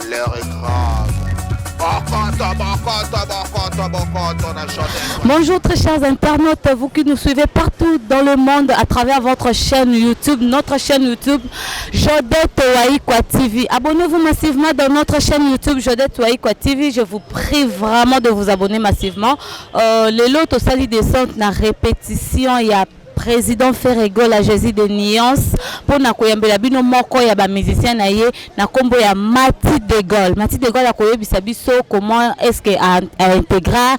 L'heure est grave. Bonjour très chers internautes, vous qui nous suivez partout dans le monde à travers votre chaîne YouTube, notre chaîne YouTube Jodette Waikwa TV. Abonnez-vous massivement dans notre chaîne YouTube Jodette Waikwa TV. Je vous prie vraiment de vous abonner massivement. Les lots au sali descente na répétition, il y a président Ferrego la Jésus de Nuance pour na koyambela bino moko ya ba musicien na ye na kombo ya Mati de Gaulle. Mati de Gaulle a koyebisa biso comment est-ce que a intégra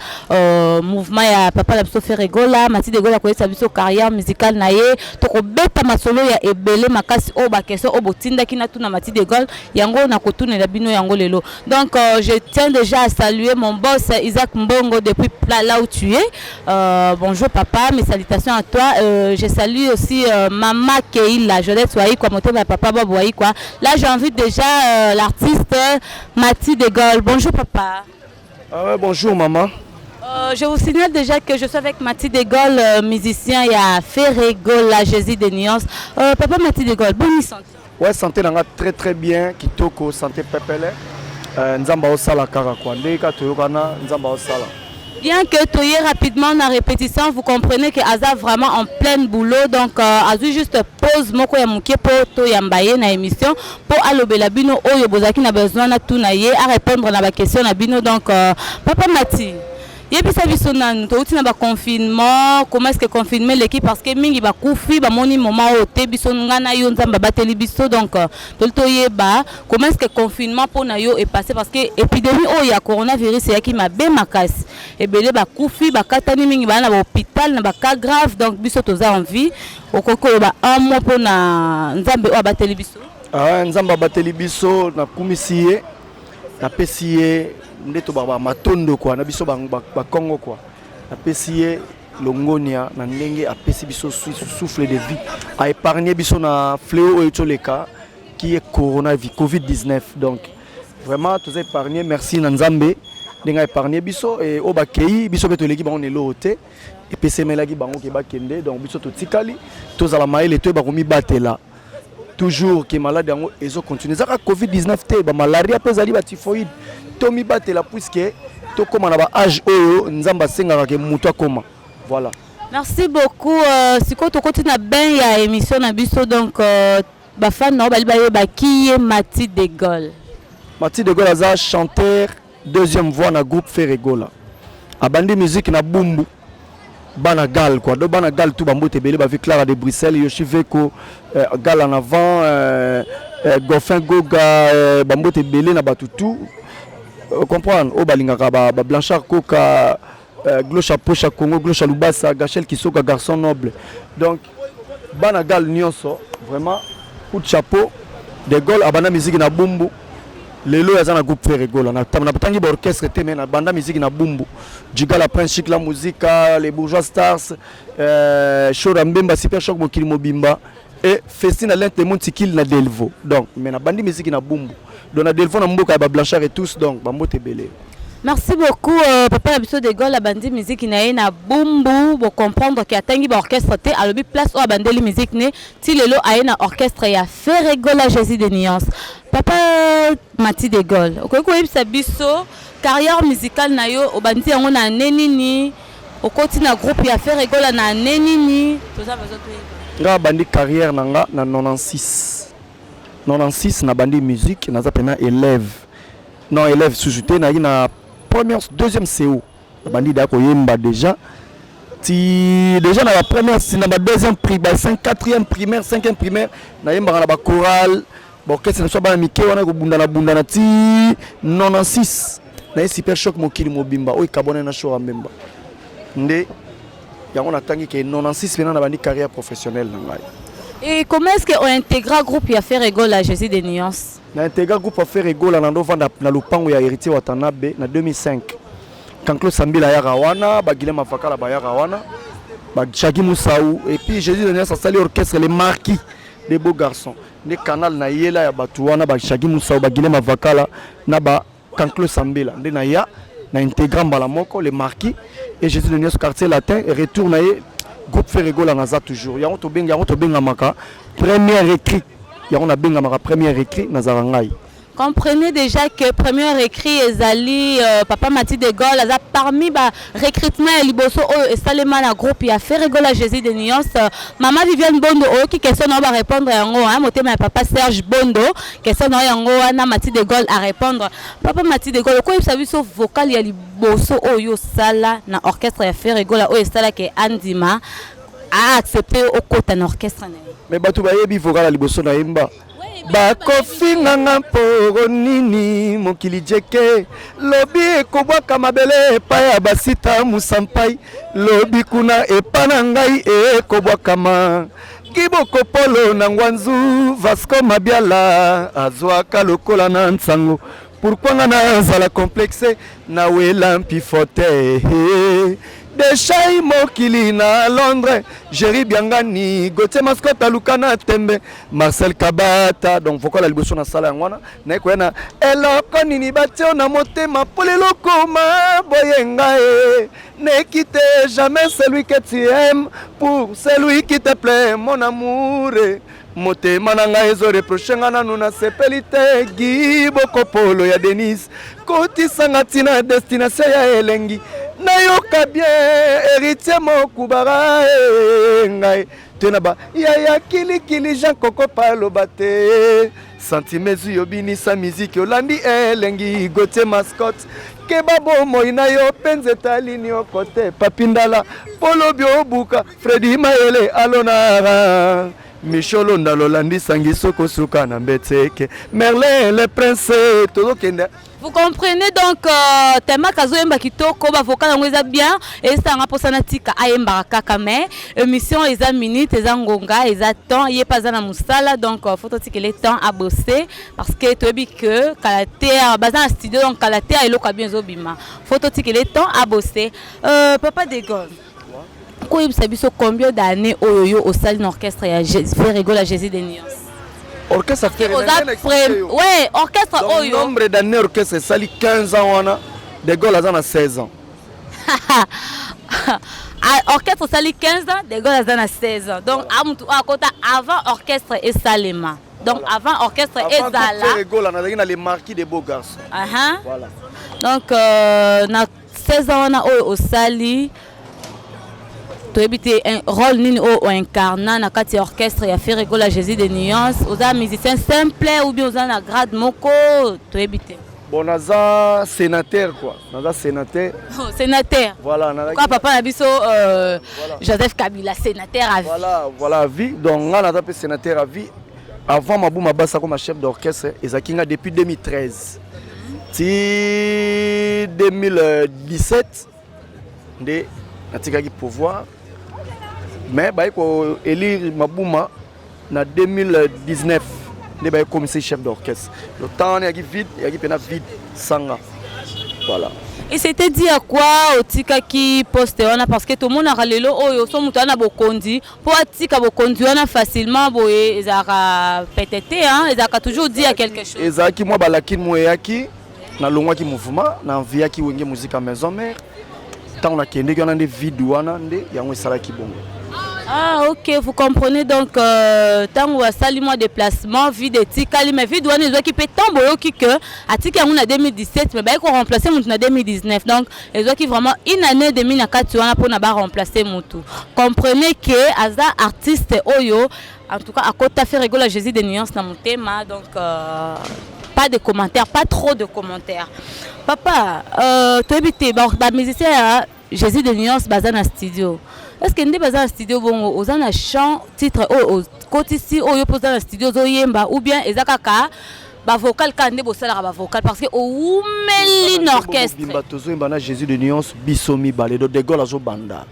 mouvement ya papa la biso Ferrego la Mati de Gaulle a koyebisa biso carrière musicale na ye to ko beta masolo ya ebele makasi o ba question o botinda kina tuna Mati de Gaulle yango na kotuna la bino yango lelo. Donc je tiens déjà à saluer mon boss Isaac Mbongo depuis là où tu es. Bonjour papa, mes salutations à toi. Je salue aussi Mama Keila, Jodette Waikwa, Motema Papa Bob Waikwa. Là, j'invite déjà l'artiste Mati de Gaulle. Bonjour papa. Bonjour maman. Je vous signale déjà que je suis avec Mati de Gaulle, musicien. Il y a Ferrego, la Jésus de Nuance. Papa Mati de Gaulle, bonne santé. Ouais, santé nanga très très bien. Kitoko, santé pepele. Nzamba osala kaka kwa. Ndeka toyokana nzamba osala. Bien que tu y rapidement dans la répétition, vous comprenez que Aza vraiment en plein boulot. Donc, Azu juste pose moko ya mukie pour to yambaye na émission pour alobela bino oyo bozaki na besoin na tout na ye à répondre na ba question na bino. Donc, papa Mati, yebisa biso nanu to uti na ba confinement, comment est-ce que confinement l'équipe parce que mingi ba kufi ba moni moment ote biso ngana yo nzamba bateli biso donc to yeba comment est-ce que confinement pour na yo est passé parce que épidémie o ya coronavirus ya ki mabe makasi ebele ba kufi ba katani mingi ba na ba hôpital na ba cas grave donc biso toza en vie okoko ba un mois pour na nzambe o bateli biso nzamba bateli biso na kumisiye na pesiye ndeto baba matondo kwa na biso ba Congo kwa apesiye longonia na ndenge apesi biso souffle de vie a épargné biso na fléau etoleka qui est coronavirus Covid-19 donc vraiment tous épargné merci na nzambe ndenga épargné biso et o bakei biso betoleki ba on elote et pesemelaki bango ke bakende donc biso totikali tozala maele to ba komi batela toujours que malade yango ezo continuer zaka Covid-19 te ba malaria pezali ba typhoïde tomi batela puisque to koma na ba âge oyo nzamba sengaka ke mutu akoma voilà. Merci beaucoup. Siko to continue ben ya émission na biso donc ba fan no bali ba ki Mati de Gaulle. Mati de Gaulle aza chanteur deuxième voix na groupe Ferrego la. Abandi musique na bumbu. Bana gal quoi. Do bana gal tout bambote belé ba Clara de Bruxelles, Yoshiveko gal en avant Goffin Goga bambote belé na batutu. Comprendre o balingaka ba Blanchard Koka Glocha Pocha Congo Glocha Lubasa Gachel Kisoka garçon noble donc banagal nyonso vraiment coup de chapeau de Gaulle abana musique na bumbu lelo yazana groupe Ferrego na tangi ba orchestre te mais na banda musique na bumbu Jigala Prince Chic la musique les bourgeois stars Shora Mbemba super choc mokili mobimba et Festina Lente Montikil na Delvo donc mais na bandi musique na bumbu donc na Delvo na mboka ba Blanchard et tous donc bambote belé. Merci beaucoup papa Abisso de Gaulle la bandi musique na bumbu pour comprendre que atangi ba orchestre te alobi place o bandeli musique ne ti lelo aena orchestre ya Ferrego la Jésus de Nuance. Papa Mati de Gaulle okoko yebisa biso carrière musicale na yo o bandi yango na nenini okoti na groupe ya Ferrego la na nenini toza besoin to nga bandi carrière nanga na 96 na bandi musique naza pena élève non élève sous-jeté na première deuxième CO bandi dako yemba déjà na la première na ba deuxième primaire 4e primaire 5e primaire na yemba na ba chorale bon qu'est-ce que ça ba mike wana ko bunda na ti 96 na super choc mokili mobimba o ikabona na show mbemba nde yango na tangi ke 96 pena na bandi carrière professionnelle na ngai. Et comment est-ce qu'on intègre groupe ya Ferrego la Jésus de Nuance? Na intègre groupe ya Ferrego la nando vanda na lupango ya héritier Watanabe na 2005. Quand Claude Sambila ya Rawana, ba Guilhem Afakala ba ya Rawana, ba Chagi Moussaou et puis Jésus de Nuance a sali orchestre les marquis des beaux garçons. Ne canal na yela ya Batuana ba Chagi Moussaou ba Guilhem Afakala na ba Quand Claude Sambila nde na ya na intègre Mbalamoko les marquis et Jésus de Nuance quartier latin et retourne groupe Ferrego la naza toujours yango to benga maka première écrit yango na benga maka première écrit na zarangai. Comprenez déjà que premier écrit ezali papa Mati de Gaulle aza parmi ba recrutement ya liboso oyo esalema na groupe ya Ferregola Jésus de Nuance. Maman Viviane Bondo oyo ki question na ba répondre yango hein motema ya papa Serge Bondo question na yango wana Mati de Gaulle à répondre. Papa Mati de Gaulle ko yebisa biso vocal ya liboso oyo sala na orchestre ya Ferregola oyo sala ke Andima a accepté au kota na orchestre na. Mais batu ba yebi vocal ya liboso na yemba. Bakofinga nga mporo nini mokili jeke lobi ekobwaka mabele epai ya basita musampai lobi kuna epa na ngai ekobwakama kiboko polo na ngwanzu Vasco Mabiala azwaka lokola na nsango pourquoi nga nazala complexe na wela mpifote Deshai mokili na Londres, Jerry Biangani, Gauthier Mascota Lukana Tembe, Marcel Kabata, donc vocal la liboso na sala ngwana, na kwena eloko nini batio na motema polelo koma boyenga ne quitte jamais celui que tu aimes pour celui qui te plaît mon amour. Motema na ngai ezo reproche nga nanu na sepelite giboko polo ya Denise kotisanga tina destination ya elengi nayoka bien héritier mokubara ngai tena ba ya kili Jean Koko paloba te santimezu yobinisa miziki olandi elengi Gauthier Mascotte kebabo moina yo penze talini okote papindala polo biobuka Freddy Maele alonara Micholo Ndalolandi Sangiso Kosuka Nambetseke Merlin le prince tout kenda. Vous comprenez donc tema kazo yemba kitoko ba vocal ngo eza bien et ça nga posana tika ayemba kaka mais émission eza minute eza ngonga eza temps yé pas na musala donc faut que le temps à bosser parce que tu dis que kalatea bazana studio donc kalatea eloko bien zobima faut que le temps à bosser papa de Gaulle. Vous savez combien d'années au sein d'un orchestre ya Ferregola Jésus de Nuance? Orchestre ouais, orchestre Oyo. Le nombre d'années orchestre sali 15 ans wana de Gaulle a 16 ans. Orchestre sali 15 ans, de Gaulle a 16 ans. Donc avant orchestre et Salema. Donc avant orchestre et Zala. Ferregola on a les marquis des beaux garçons. Voilà. Donc na 16 ans on a au Sali tu habité un rôle nini au incarnant na kati orchestre ya Ferregola Jésus de Nuance aux musiciens simple ou bien aux na grade moko tu habité bon naza sénateur quoi naza sénateur sénateur voilà quoi papa na biso Joseph Kabila sénateur à vie voilà vie donc nga naza pe sénateur à vie avant Mabouma Bassa comme chef d'orchestre ezakinga depuis 2013 si 2017 de natikaki pouvoir mais bah ko élire Mabouma na 2019 ne ba commissaire chef d'orchestre le temps il y a vide il y a vide sanga voilà et c'était dit à quoi au tika qui poste on parce que tout le monde a lelo oyo so mutu ana bokondi po atika bokondi on facilement boye ezaka pétété hein ezaka toujours dit à quelque chose ezaki moi balaki moyaki na longwa ki mouvement na envia ki wenge musique à maison mère tant on a kende qu'on a des vidéos wana nde yango sala ki bongo. Ah ok, vous comprenez donc tant on a sali moi déplacement vide etikali mais vide wana ezo ki peut tant boyo ki que atiki yango na 2017 mais ba ko remplacer mutu na 2019 donc ezo ki vraiment une année demi na kati wana pour na ba remplacer mutu. Comprenez que aza artiste oyo en tout cas à Kota Ferregola Jésus de Nuance na motema donc pas de commentaires, pas trop de commentaires. Papa, tu habites ba musicien Jésus de Nuance bazana studio. Est-ce que ndé bazana studio bon ozana chant titre o côté ici o yo posa na studio zo yemba ou bien ezakaka ba vocal kande bo sala ba vocal parce que o umeli orchestre. Bimba tozo yemba na Jésus de Nuance bisomi balé de Gaulle azo banda.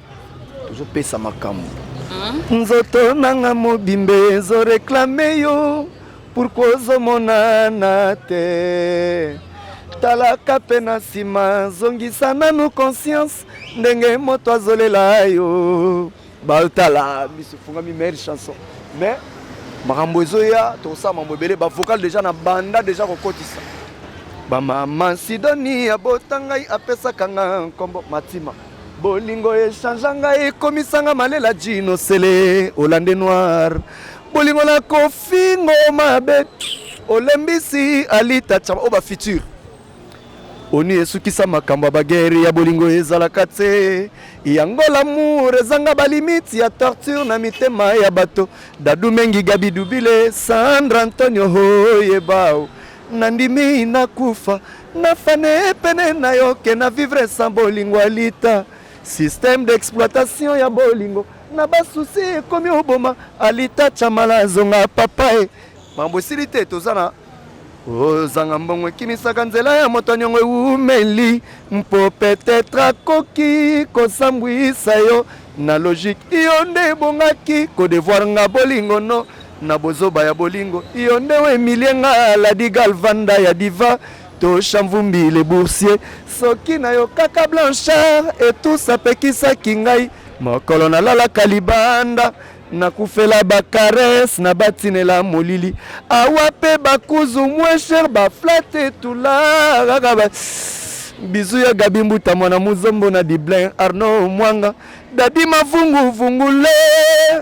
Tozo pesa makambo. Nzoto nanga mobimbe zo réclamer yo. Pourquoi zomonana te talaka pena sima zongisa nanu conscience ndenge moto azolela yo baltala misufunga mi meilleure chanson mais makambo ezoya tosa mambo ebele ba vocal déjà na banda déjà kokotisa ba mama Sidoni abotangai apesa kanga kombo matima bolingo echange ngai komisanga malela jino sele Hollande noir bolingo na kofingo mabe olembisi alita chama oba futur oni esukisa makambo bageri ya bolingo ezalaka te yango l'amour ezanga balimiti ya torture na mitema ya bato dadu mengi gabi dubile Sandra Antonio hoyebao nandimi nakufa nafane pene na yoke na vivre sans bolingo alita système d'exploitation ya bolingo na basusi komi oboma alita chamala zonga papae mambo silite tozana ozanga mbongo ekimisaka nzela ya moto nyongo eumeli mpo peut-être akoki kosambwisa yo na logique iyo nde ebongaki kodevoir nga bolingo no na bozoba ya bolingo iyo nde emilie nga Ladi Galvanda ya diva to Chamvumbi le boursier soki na yo kaka Blanchard etusapekisaki ngai mokolo nalalaka libanda nakufela bakares na batinela molili awa pe bakuzu moins cher baflate tula bizu ya Gabi Mbuta mwana muzombo na Diblin Arnaud Mwanga Dadi Mavungu Vungule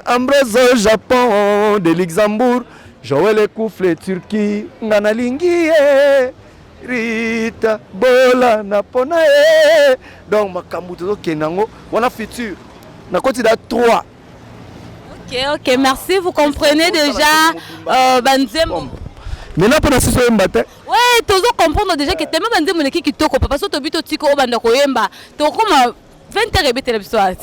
Ambroso Japon de Luxembourg Joël Ekoufle Turquie ngana lingie Rita Bola napona donc makambu tozo kenango wana futur na koti da 3. Ok, merci. Vous comprenez déjà. Maintenant, pour la session matin. Oui, tu comprendre déjà que tellement de gens qui te coupent parce que tu as dit que tu as dit que tu as 20 heures.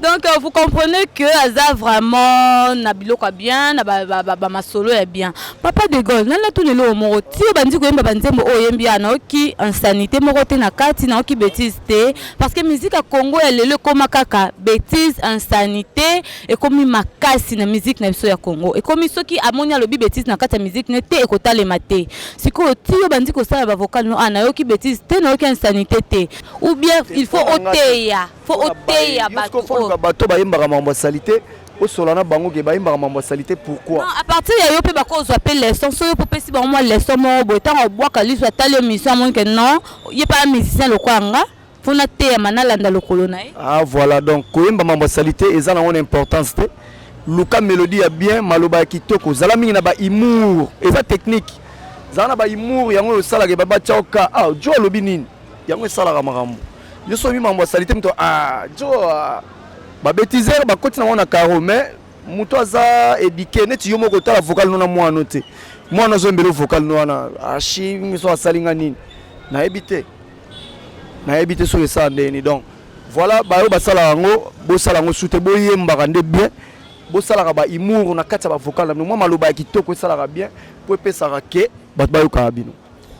Donc vous comprenez que Aza vraiment Nabilo quoi bien, ma solo est bien. Papa de Gaulle, là tout le monde ti bandi ko yemba banzembo o yembia na oki insanité moko te na kati na oki bêtise te parce que musique à Congo elle le koma kaka bêtise insanité et comme makasi na musique na biso ya Congo et comme soki amonia lobi bêtise na kati ya musique ne te ekota le maté. Siko ti bandi ko sala ba vocal no ana oki bêtise te na oki insanité te ou bien il faut oteya, faut oteya bato bayembaka mambo salité au solana bango ke bayembaka mambo salité pourquoi non à partir ya yo pe bako zo appelle les sons so yo pe si bango les sons mo botan o boaka li so tali émission mon que non il pas musicien le kwanga fona te ya manalanda le kolona ah voilà donc koyemba mambo salité ezana une importance te luka mélodie ya bien maloba kitoko zala mingi na ba humour eza technique zana ba humour yango sala ke baba tchoka ah jo lobi nini yango sala ka makambo yo so mi mambo salité mto ah jo ba bêtiseur ba koti na wana karo mais muto aza éduqué neti yo moko tala vocal no na mwana te mwana zo mbelo vocal no wana ashi miso asalinga nini na ebité so esa ndeni donc voilà ba yo basala ngo bo sala ngo soute bo yemba ndé bien bo sala ka ba humour na kati ba vocal na moi maloba kitoko sala ka bien po pesa ka ke ba ba yo ka bino.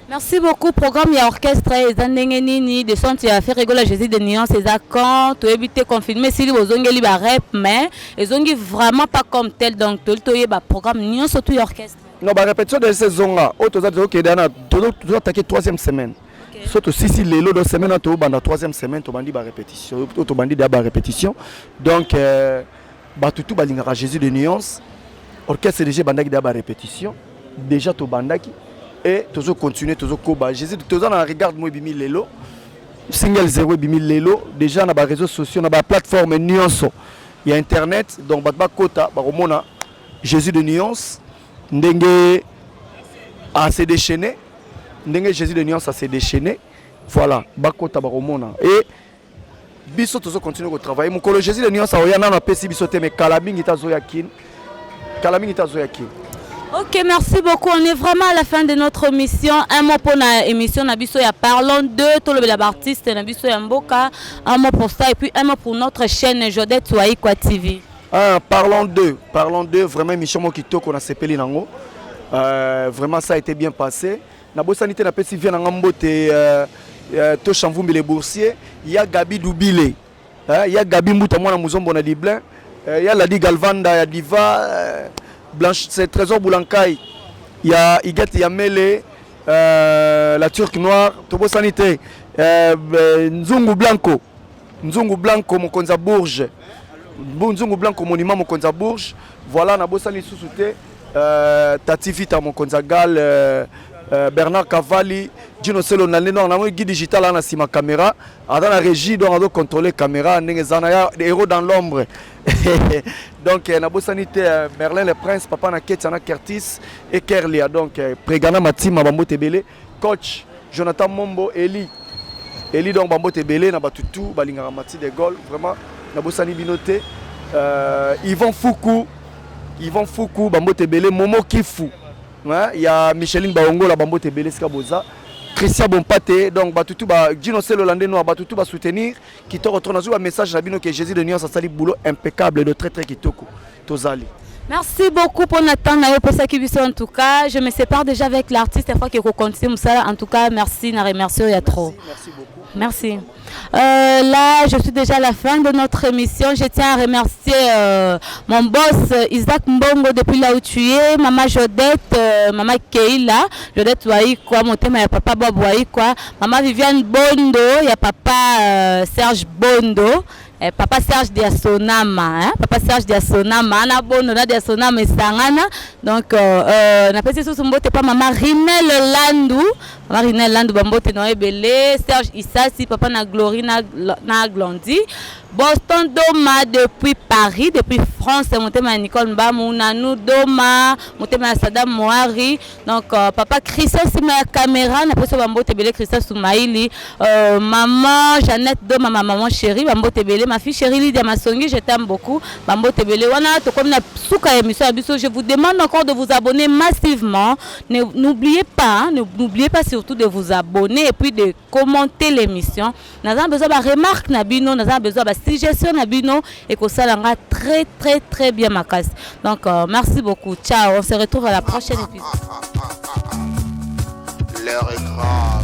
Merci beaucoup. Programme et orchestre et de son tu as fait rigoler Jésus de nuances et quand tu éviter confirmer si vous avez libre rap mais ils ont vraiment pas comme tel donc tout le programme nuance surtout orchestre. Non bah répétition de saison là auto ça OK dana tout attaquer 3e semaine. Surtout si les lots de semaine to banda 3e semaine to bandi ba répétition to bandi da ba répétition donc bah tout balinga Jésus de nuances orchestre déjà bandaki da ba répétition déjà to bandaki et toujours continuer toujours koba Jésus toujours na regarde moi bimi lelo single 0 bimi lelo déjà na ba réseaux sociaux na ba plateforme nuance il y a internet donc ba kota ba romona Jésus de nuance ndenge a se déchaîner ndenge Jésus de nuance a se déchaîner voilà ba kota ba romona et biso toujours continuer ko travailler mon kolo Jésus de nuance a oyana na pesi biso te mais kalabingi tazoyakin Ok, merci beaucoup. On est vraiment à la fin de notre mission. Un mot pour l'émission Nabiso ya Parlons de tout le artiste Nabiso ya Mboka. Un mot pour ça et puis un mot pour notre chaîne Jodette Waikwa TV. Parlons de vraiment émission Mokito qu'on a sepeli nango. Vraiment ça a été bien passé. Nabo sanité na pesi vient nango te to Chamvumbi le boursier, il y a Gabi Dubile. Il y a Gabi Mbuta mwana muzombo na Diblin. Il y a Ladi Galvanda ya Diva Blanche, c'est Trésor Boulankai, il y a Iget Yamele, la Turque Noire, Tobo Sanité, Nzungu Blanco, Mokonza Bourges, Nzungu Blanco, Monument Mokonza Bourges, voilà, Nabosani Sousouté, Tati Vita Mokonza Gal, Bernard Cavalli, Gino Selo Naleno, on a un guide digital à la caméra, dans la régie, on a contrôler la caméra, on a des héros dans l'ombre. Donc nabosani te Merlin le Prince papa na Ketiana Curtis et Kerlia donc Prégana Matima Bambo Tebele coach Jonathan Mombo Eli donc Bambo Tebele na batutu balingara Mati de Gaulle vraiment nabosani binoté Yvon Fuku Bambo Tebele Momo Kifu il y a Micheline Baongo la Bambo Tebele Skaboza Christian Bompate donc batutu ba Gino Sel Hollandais noir batutu ba soutenir qui te retourne un message rabino que Jésus de Nyon ça sali boulot impeccable de très kitoko tozali. Merci beaucoup pour Nathan pour ça qui en tout cas. Je me sépare déjà avec l'artiste une fois qu'il continue ça. En tout cas, merci, merci, il y a trop. Merci beaucoup. Merci. Là, je suis déjà à la fin de notre émission. Je tiens à remercier mon boss Isaac Mbongo depuis là où tu es, Maman Jodette, Maman Keila, Jodette Waï quoi, mon thème il y a Papa Bob Waï quoi, Maman Viviane Bondo, il y a Papa Serge Bondo. Papa Serge Diasonama, hein? Papa Serge Diasonama, Ana Bono na Diasonama et Sangana. Donc, na pesi sous mbote pas Maman Rinel Landou, Maman Rinel Landou bambote noé belé, Serge Issasi, Papa na Glory na Glondi. Boston Doma depuis Paris, depuis France, mon thème à Nicole Mbamou, Nanou Doma, mon thème à Sadam Moari. Donc, papa Christophe Sima caméra, n'a pas ce bambo tebele Christophe Soumaïli, maman Jeannette Doma, ma maman chérie, bambo tebele, ma fille chérie Lydia Massongi, je t'aime beaucoup, bambo tebele. Wana to comme na souka émission abiso, je vous demande encore de vous abonner massivement. N'oubliez pas, n'oubliez pas surtout de vous abonner et puis de commenter l'émission. Nous avons besoin de remarques nabino, nous avons besoin de suggestions nabino et que ça l'a très bien ma casse. Donc merci beaucoup. Ciao, on se retrouve à la prochaine épisode. L'heure est grave.